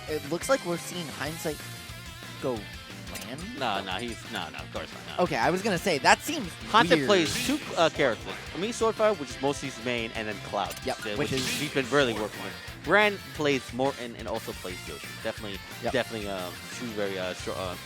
it looks like we're seeing Hindsight go bran. No, of course not. No. Okay, I was gonna say that seems Hindsight weird. plays two characters. Me, Swordfighter, which is mostly his main, and then Cloud. Yep, which is he's been really working with. Bran plays Morton and also plays Yoshi. Definitely, two very strong.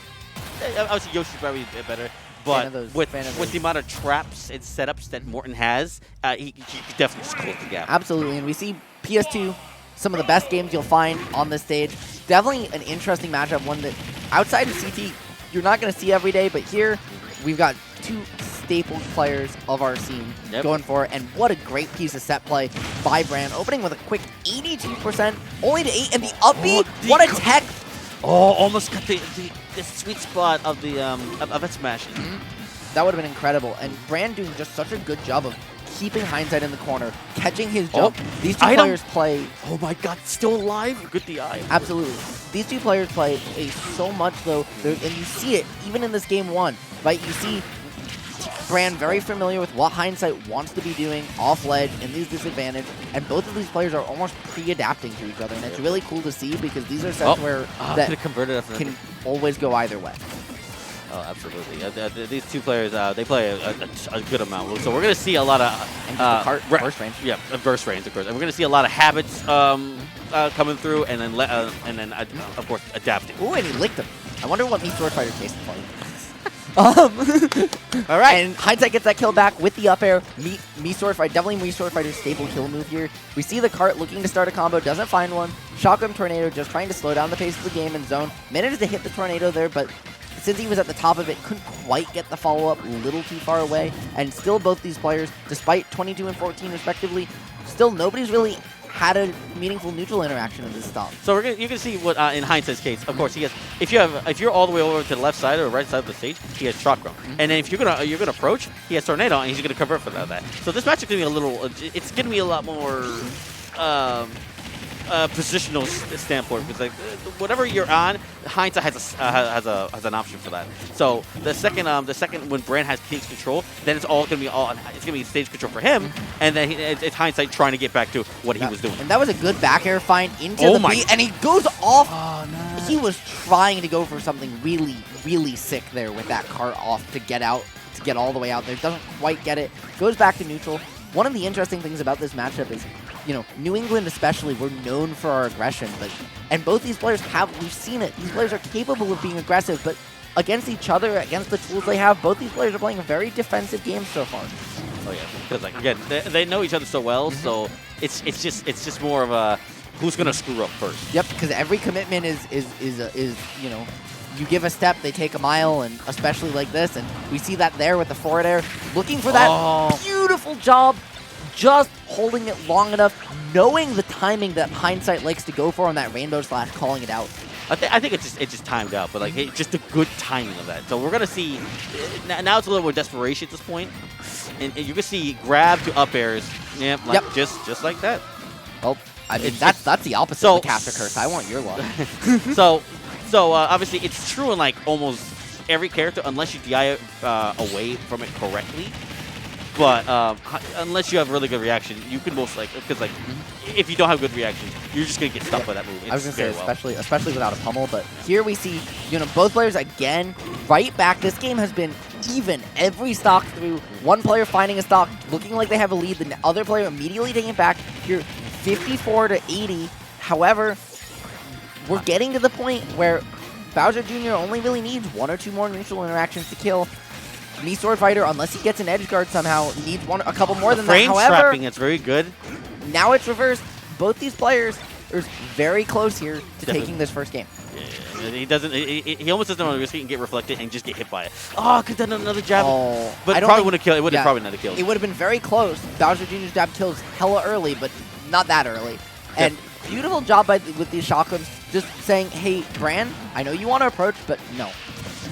Obviously, Yoshi's probably better. But with the amount of traps and setups that Morton has, he could definitely just close the gap. Absolutely, and we see PS2, some of the best games you'll find on this stage. Definitely an interesting matchup, one that outside of CT you're not going to see every day, but here we've got two staple players of our scene going for it, and what a great piece of set play by Bran, opening with a quick 82%, only to 8, and the up B, what a tech! Oh, almost got the sweet spot of the of it smashing. That would have been incredible, and Bran doing just such a good job of keeping Hindsight in the corner, catching his jump. These two players play... Oh my god, still alive? Good DI. Absolutely. These two players play so much, though, and you see it even in this game 1, right? You see Bran very familiar with what Hindsight wants to be doing off ledge in these disadvantage, and both of these players are almost pre-adapting to each other, and it's really cool to see because these are sets where that can always go either way. Oh, absolutely. These two players, they play a good amount. So we're going to see a lot of burst range. Yeah, burst range, of course. And we're going to see a lot of habits coming through, and then of course adapting. Ooh, and he licked him. I wonder what Swordfighter tasted like. All right, and Hindsight gets that kill back with the up air. Swordfighter, definitely Swordfighter's staple kill move here. We see the cart looking to start a combo, doesn't find one. Shotgun Tornado just trying to slow down the pace of the game in zone. Managed to hit the tornado there, but since he was at the top of it, couldn't quite get the follow-up, a little too far away. And still both these players, despite 22 and 14 respectively, still nobody's really had a meaningful neutral interaction in this stop. So you can see what in Hindsight's case, of course, he has. If you're all the way over to the left side or right side of the stage, he has Shock Ground. And then if you're gonna approach, he has Tornado, and he's gonna convert for that. So this match is gonna be a little. It's gonna be a lot more. Positional standpoint, because like whatever you're on, Hindsight has an option for that. So the second when Bran has stage control, then it's gonna be stage control for him, and then it's Hindsight trying to get back to what he was doing. And that was a good back air find into the beat, and he goes off. Oh, no. He was trying to go for something really, really sick there with that cart off to get out, to get all the way out there. Doesn't quite get it. Goes back to neutral. One of the interesting things about this matchup is, you know, New England especially, we're known for our aggression, and both these players we've seen it. These players are capable of being aggressive, but against each other, against the tools they have, both these players are playing a very defensive game so far. Oh yeah, because like again, they know each other so well, so it's just more of a who's gonna screw up first. Yep, because every commitment is you know, you give a step, they take a mile, and especially like this, and we see that there with the forward air, looking for that beautiful job, just holding it long enough, knowing the timing that Hindsight likes to go for on that rainbow slash, calling it out. I think it's just timed out, but like just a good timing of that. So we're gonna see now it's a little more desperation at this point, and you can see grab to up airs, just like that. Well, I mean that's the opposite of the caster curse. I want your luck. So obviously it's true in like almost every character unless you DI away from it correctly. But unless you have really good reaction, you can most because like if you don't have good reaction, you're just gonna get stuck by that move. I was gonna say especially without a pummel, but here we see both players again right back. This game has been even every stock through. One player finding a stock, looking like they have a lead, the other player immediately taking it back. Here, 54 to 80. However, we're getting to the point where Bowser Jr. only really needs one or two more neutral interactions to kill. Swordfighter, unless he gets an edge guard somehow, needs a couple more than that. Frame trapping, it's very good. Now it's reversed. Both these players are very close here to taking this first game. Yeah, he doesn't. He almost doesn't want to risk it and get reflected and just get hit by it. Oh, could have done another jab. Oh, but probably wouldn't have killed. It would have probably not killed. It would have been very close. Bowser Jr.'s jab kills hella early, but not that early. And beautiful job with these shotguns, just saying, "Hey, Bran, I know you want to approach, but no."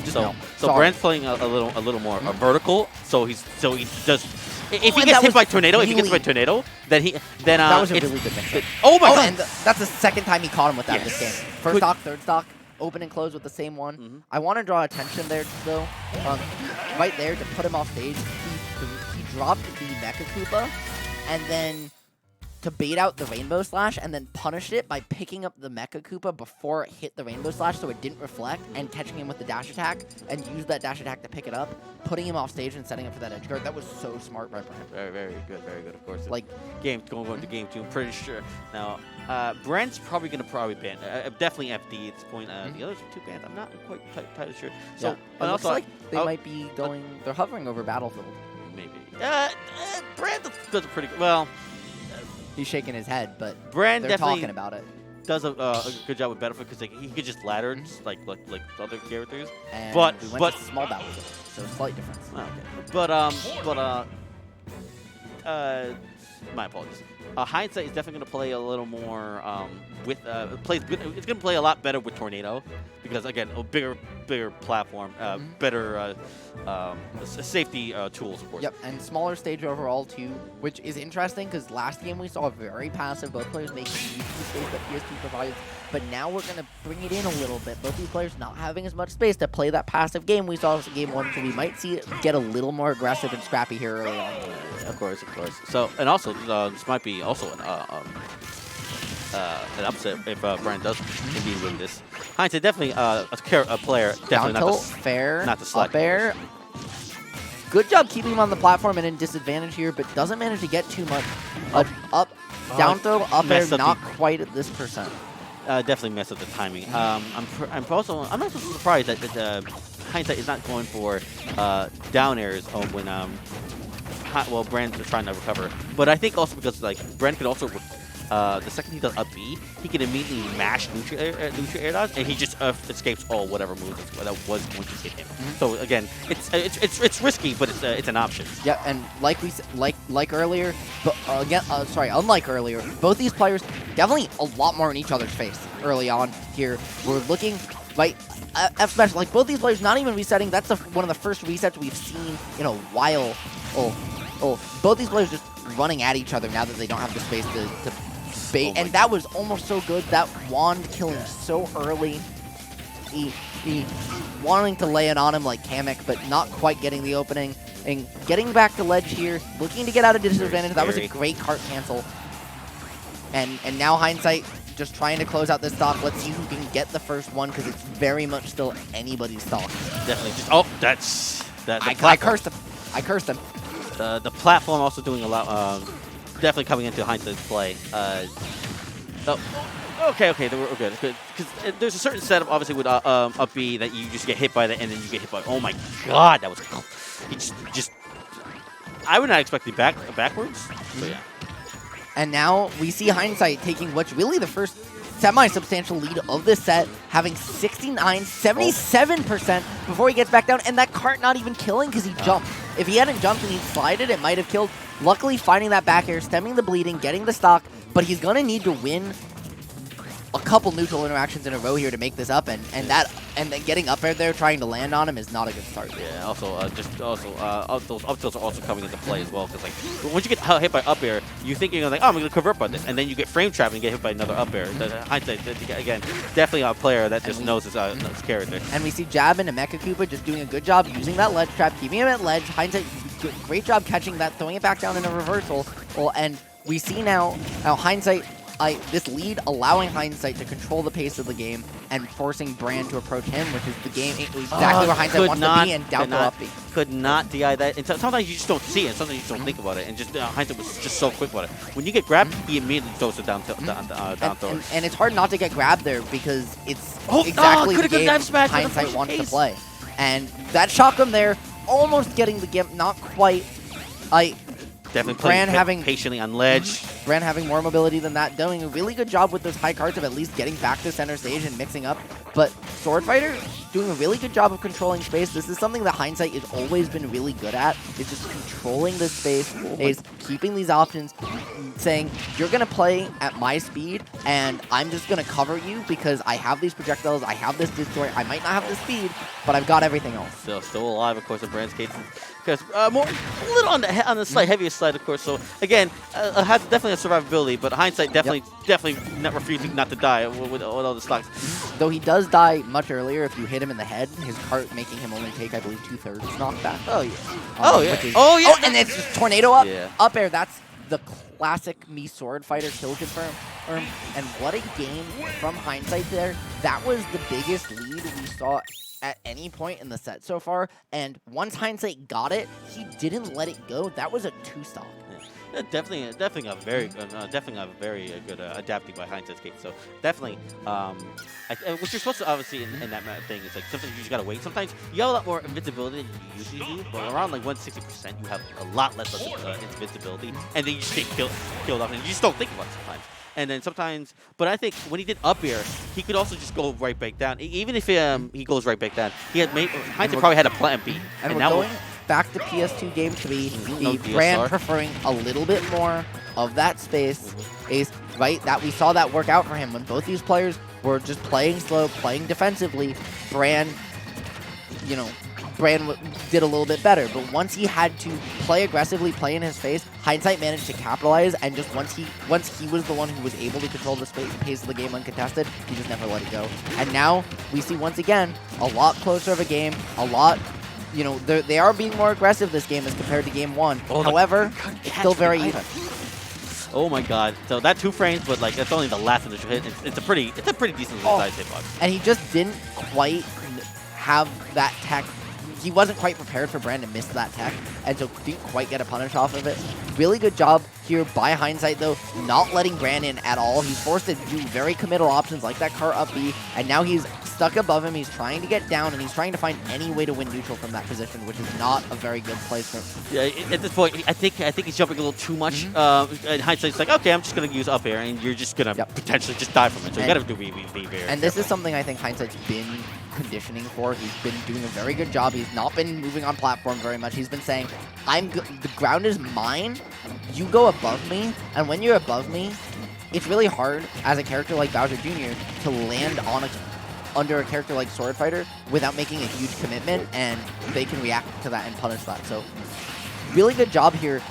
So Bran's playing a little more vertical. So he does. If he gets hit by tornado, then that was a really good mix. Oh my god! And that's the second time he caught him with that this game. First stock, third stock, open and close with the same one. I want to draw attention there though, right there to put him off stage. He dropped the Mecha Koopa, and then to bait out the Rainbow Slash and then punished it by picking up the Mecha Koopa before it hit the Rainbow Slash so it didn't reflect, and catching him with the dash attack, and used that dash attack to pick it up, putting him off stage and setting up for that edge guard. That was so smart by Bran. Very, very good, of course. Like, going to game 2, I'm pretty sure. Now, Brent's probably going to ban. Definitely FD at this point. The other 2 bans, I'm not quite entirely sure. So, it looks like they might be going, they're hovering over Battlefield. Maybe. Brand does a pretty good, well. He's shaking his head, but Brand they're talking about it. Does a good job with Battlefield because he could just ladder just like other characters. And but we went to small Battlefield, so slight difference. Oh, okay. My apologies. Hindsight is definitely going to play a little more it's going to play a lot better with Tornado because again, a bigger platform, better safety tools, of course. Yep, and smaller stage overall too, which is interesting because last game we saw very passive, both players making use of the space that PS2 provides, but now we're going to bring it in a little bit. Both these players not having as much space to play that passive game we saw in game 1, so we might see it get a little more aggressive and scrappy here early on. Of course. So, and also, this might be also an upset if Brian does indeed win this. Hindsight definitely a player, definitely down tilt, fair, not the slack. Up air. Good job keeping him on the platform and in disadvantage here, but doesn't manage to get too much. Down throw, up air, not quite at this percent. Definitely messed up the timing. I'm not so surprised that Hindsight is not going for down airs when Brand is trying to recover. But I think also because Brand could also the second he does up B, he can immediately mash neutral air dodge, and he just escapes all whatever moves that was going to hit him. So again, it's risky, but it's an option. Yeah, and like earlier, but unlike earlier, both these players definitely a lot more in each other's face early on. Here we're looking right. F smash, like both these players not even resetting. That's one of the first resets we've seen in a while. Both these players just running at each other now that they don't have the space to bait, and that was almost so good. That wand killing so early. He wanting to lay it on him like Kamek, but not quite getting the opening. And getting back to ledge here, looking to get out of disadvantage. That was a great cart cancel. And now Hindsight just trying to close out this stock. Let's see who can get the first one, because it's very much still anybody's stock. Definitely. Just, I cursed him. I cursed him. The platform also doing a lot. Definitely coming into Hindsight's play. Okay, we're good. Because there's a certain setup, obviously, with up B that you just get hit by that, and then you get hit by. Oh my God, that was. He just. I would not expect the backwards. So yeah. And now we see Hindsight taking what's really the first semi-substantial lead of this set, having 77% before he gets back down, and that cart not even killing because he jumped. If he hadn't jumped and he'd slided, it might have killed. Luckily, finding that back air, stemming the bleeding, getting the stock, but he's going to need to win a couple neutral interactions in a row here to make this up, and then getting up air there trying to land on him is not a good start. Yeah. Also, those up tilts are also coming into play as well, because once you get hit by up air, you think you're like, oh, I'm going to convert by this, and then you get frame trapped and get hit by another up air. Hindsight, again, definitely a player that just knows his character. And we see Jab into Mecha Koopa just doing a good job using that ledge trap, keeping him at ledge. Hindsight, great job catching that, throwing it back down in a reversal. And we see now Hindsight. This lead allowing Hindsight to control the pace of the game and forcing Bran to approach him, which is the game exactly where Hindsight wants to be, and down throw up B. Could not DI that. And sometimes you just don't see it. Sometimes you just don't think about it. And just Hindsight was just so quick about it. When you get grabbed, he immediately throws it down throw. And it's hard not to get grabbed there because it's exactly the game Hindsight wants to play. And that shotgun there, almost getting the gimp, not quite. Definitely playing patiently on ledge. Bran having more mobility than that, doing a really good job with those high cards of at least getting back to center stage and mixing up. But Swordfighter doing a really good job of controlling space. This is something that Hindsight has always been really good at. It's just controlling this space, is keeping these options, saying, you're going to play at my speed, and I'm just going to cover you because I have these projectiles, I have this destroy, I might not have the speed, but I've got everything else. Still alive, of course, in Bran's case. Because a little on the slight heaviest side, of course. So again, has definitely a survivability, but Hindsight definitely not refusing not to die with all the stocks. Though he does die much earlier if you hit him in the head, his cart making him only take, I believe, 2/3 knockback. Oh yeah. Oh yeah. And it's just tornado up, up air. That's the classic me Swordfighter kill confirm. And what a game from Hindsight there. That was the biggest lead we saw at any point in the set so far. And once Hindsight got it, he didn't let it go. That was a 2-stock. Yeah, definitely a very good adapting by Hindsight's case. So definitely, what you're supposed to obviously in that thing is like sometimes you just gotta wait. Sometimes you have a lot more invincibility than you usually do, but around like 160%, you have a lot less invincibility, and then you just get killed off, and you just don't think about it sometimes. And then sometimes, but I think when he did up air, he could also just go right back down. Even if he goes right back down, he had Hindsight probably had a plan B. And we're going back to PS2 game 3, the brand preferring a little bit more of that space. Ace, right? That we saw that work out for him when both these players were just playing slow, playing defensively. Brand did a little bit better, but once he had to play aggressively, play in his face, Hindsight managed to capitalize, and just once he was the one who was able to control the pace of the game uncontested, he just never let it go. And now we see once again a lot closer of a game, a lot. They are being more aggressive this game as compared to game 1. However, it's still very even. Oh my god! So that 2 frames, but like that's only the last initial hit. It's a pretty decent sized hitbox. And he just didn't quite have that tech. He wasn't quite prepared for Bran to miss that tech, and so didn't quite get a punish off of it. Really good job here by Hindsight, though, not letting Bran in at all. He's forced to do very committal options like that car up B, and now he's stuck above him. He's trying to get down, and he's trying to find any way to win neutral from that position, which is not a very good placement. Yeah, at this point, I think he's jumping a little too much. And Hindsight's like, okay, I'm just going to use up air, and you're just going to potentially just die from it. So you got to be very And this is something I think Hindsight's been conditioning for. He's been doing a very good job. He's not been moving on platform very much. He's been saying, the ground is mine. You go above me, and when you're above me, it's really hard as a character like Bowser Jr. to land on under a character like Swordfighter without making a huge commitment, and they can react to that and punish that. So really good job here.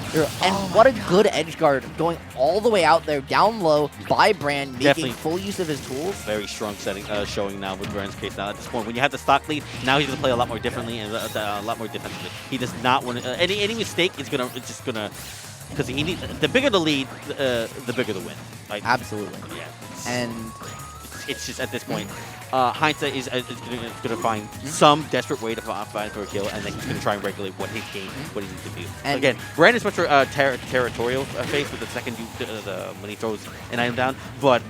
And what a good edge guard going all the way out there, down low by Bran, making full use of his tools. Very strong setting, showing now with Bran's case now at this point. When you have the stock lead, now he's going to play a lot more differently and a lot more defensively. He does not want to, any mistake is going to, it's just going to, because he needs, the bigger the lead, the bigger the win. Like, absolutely. Yeah. And it's just at this point, Hindsight is going to find some desperate way to find for a kill, and then he's going to try and regulate what his game, what he needs to do. And again, Bran is much more territorial face with the second when he throws an item down, but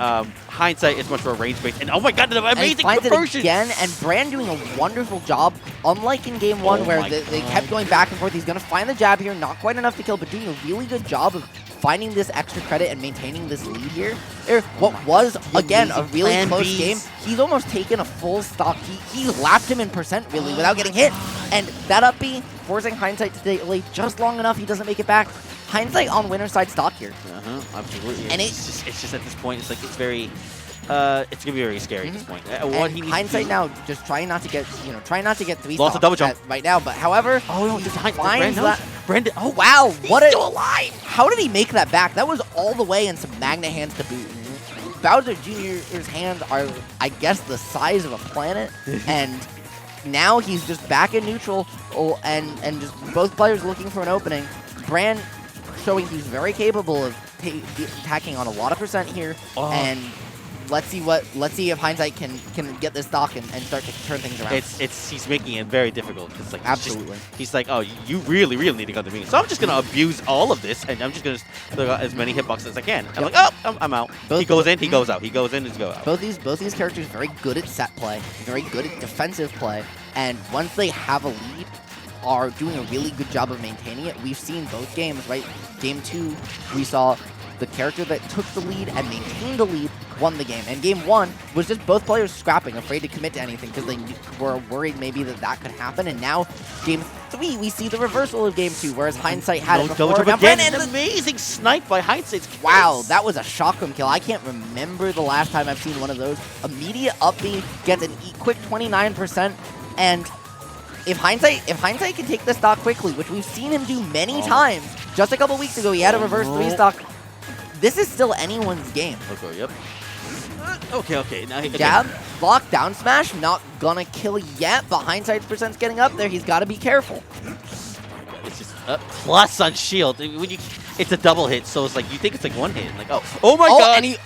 Hindsight is much more range based. And oh my god, the amazing conversion! It again, and Bran doing a wonderful job, unlike in game 1 where they kept going back and forth. He's going to find the jab here, not quite enough to kill, but doing a really good job of finding this extra credit and maintaining this lead here. What was, again, a really close game. He's almost taken a full stock. He lapped him in percent, really, without getting hit. And that up B, forcing Hindsight to delay just long enough, he doesn't make it back. Hindsight on winner's side stock here. Absolutely. And it's just at this point, it's like it's very... it's gonna be very scary at this point. Hindsight now, just trying not to get, trying not to get 3 lost a double jump right now. But however, he finds that. Brandon, oh wow, what he's still alive! How did he make that back? That was all the way, and some Magna hands to boot. Bowser Jr.'s hands are, I guess, the size of a planet, and now he's just back in neutral, and just both players looking for an opening. Bran showing he's very capable of attacking on a lot of percent here, and let's see if Hindsight can get this stock and start to turn things around. He's making it very difficult. It's like absolutely. He's like, oh, you really need to come to me. So I'm just gonna abuse all of this, and I'm just gonna throw out as many hitboxes as I can. I'm like, oh, I'm out. He goes in, he goes out. He goes in, he goes out. Both these characters very good at set play, very good at defensive play, and once they have a lead, are doing a really good job of maintaining it. We've seen both games, right? Game 2, we saw the character that took the lead and maintained the lead won the game. And game 1 was just both players scrapping, afraid to commit to anything because they were worried maybe that could happen. And now game 3, we see the reversal of game 2, whereas Hindsight had it before. Again, an amazing snipe by Hindsight. Wow, that was a shotgun kill. I can't remember the last time I've seen one of those. Immediate up B, gets a quick 29%, and if Hindsight can take the stock quickly, which we've seen him do many times, just a couple weeks ago he had a reverse 3 stock. This is still anyone's game. Okay, yep. Okay. Now jab, block, down smash, not gonna kill yet, but Hindsight's percent's getting up there. He's got to be careful. It's just plus on shield. It's a double hit, so it's like you think it's like one hit. Like, oh my god! And he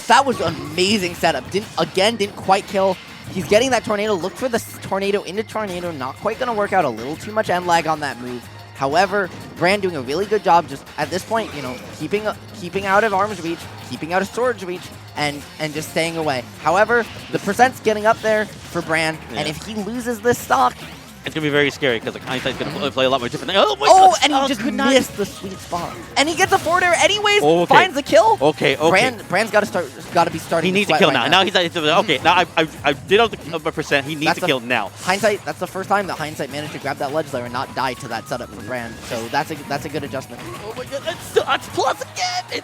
that was amazing setup. Didn't quite kill. He's getting that tornado. Look for the tornado into tornado. Not quite going to work out. A little too much end lag on that move. However, Bran doing a really good job just at this point, keeping out of arm's reach, keeping out of sword's reach, and just staying away. However, the percent's getting up there for Bran, and if he loses this stock, it's going to be very scary because Hindsight's going to play a lot more different. Oh, my God. God. And he just missed the sweet spot. And he gets a forward air anyways, finds the kill. Okay. Brand's got to be starting. He needs to kill now. Now he's okay. Now I did all the percent. He needs to kill now. Hindsight. That's the first time that Hindsight managed to grab that ledge layer and not die to that setup for Brand. So that's a good adjustment. Oh my god, that's plus again.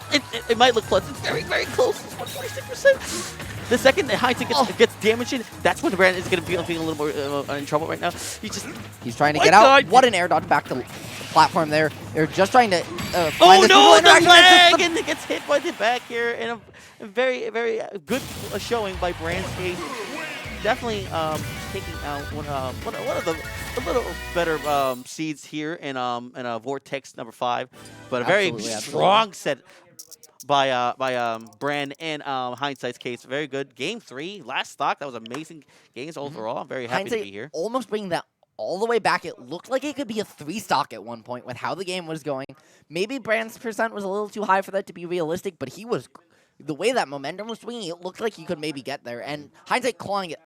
It might look plus. It's very, very close. It's 146%. The second that Hindsight gets damaged in, that's when Brand is going to be feeling a little more in trouble right now. He's trying to get out. What an air dodge back to platform there. They're just trying to find the lag, and it gets hit by the back here, and a very, very good showing by Brand's case. Definitely taking out one of the little better seeds here in Vortex number 5, but a very strong set by Bran and Hindsight's case. Very good. Game 3, last stock. That was amazing games overall. I'm very happy to be here. Almost bringing that all the way back. It looked like it could be a 3 stock at one point with how the game was going. Maybe Bran's percent was a little too high for that to be realistic, but the way that momentum was swinging, it looked like he could maybe get there. And Hindsight clawing it